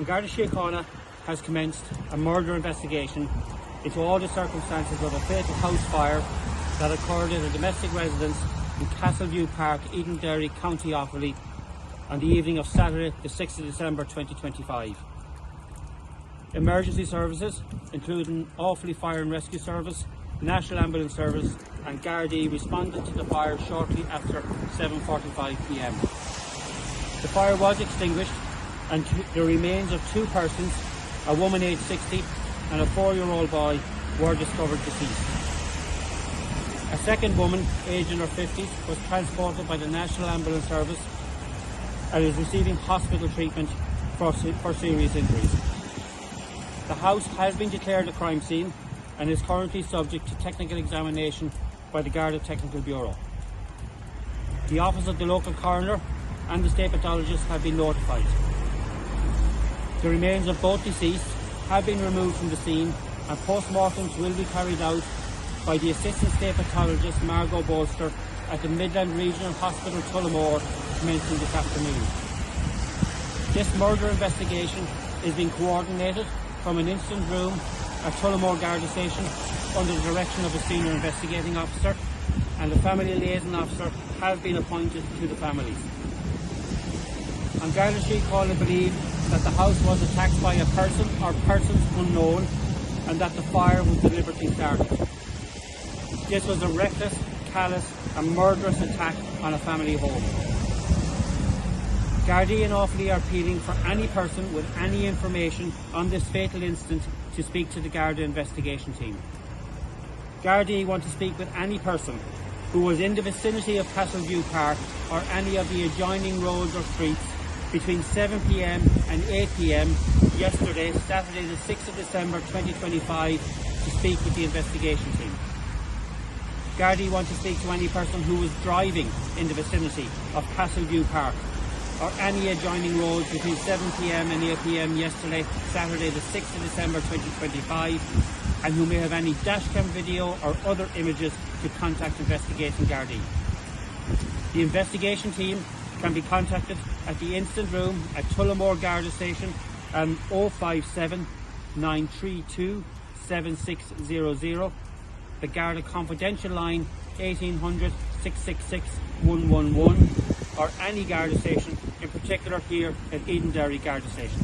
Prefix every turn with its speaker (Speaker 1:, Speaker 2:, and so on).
Speaker 1: Gardaí has commenced a murder investigation into all the circumstances of a fatal house fire that occurred in a domestic residence in Castleview Park, Edenderry, County Offaly on the evening of Saturday the 6th of December 2025. Emergency services, including Offaly Fire and Rescue Service, National Ambulance Service and Gardaí responded to the fire shortly after 7:45 p.m. The fire was extinguished and the remains of two persons, a woman aged 60 and a 4-year-old boy, were discovered deceased. A second woman, aged in her 50s, was transported by the National Ambulance Service and is receiving hospital treatment for serious injuries. The house has been declared a crime scene and is currently subject to technical examination by the Garda Technical Bureau. The office of the local coroner and the state pathologist have been notified. The remains of both deceased have been removed from the scene and post-mortems will be carried out by the Assistant State Pathologist Margot Bolster at the Midland Regional Hospital Tullamore commencing this afternoon. This murder investigation is being coordinated from an incident room at Tullamore Garda Station under the direction of a senior investigating officer, and a family liaison officer has been appointed to the families. On Garda Street, Colin believed that the house was attacked by a person or persons unknown and that the fire was deliberately started. This was a reckless, callous and murderous attack on a family home. Gardaí and Offaly are appealing for any person with any information on this fatal incident to speak to the Garda investigation team. Gardaí want to speak with any person who was in the vicinity of Castleview Park or any of the adjoining roads or streets between 7 p.m. and 8 p.m. yesterday, Saturday the 6th of December 2025, to speak with the investigation team. Gardaí want to speak to any person who was driving in the vicinity of Castleview Park or any adjoining roads between 7 p.m. and 8 p.m. yesterday, Saturday the 6th of December 2025, and who may have any dashcam video or other images to contact Investigating Gardaí. The investigation team can be contacted at the incident room at Tullamore Garda Station and 057 932 7600, the Garda confidential line 1800 666 111, or any Garda station, in particular here at Edenderry Garda Station.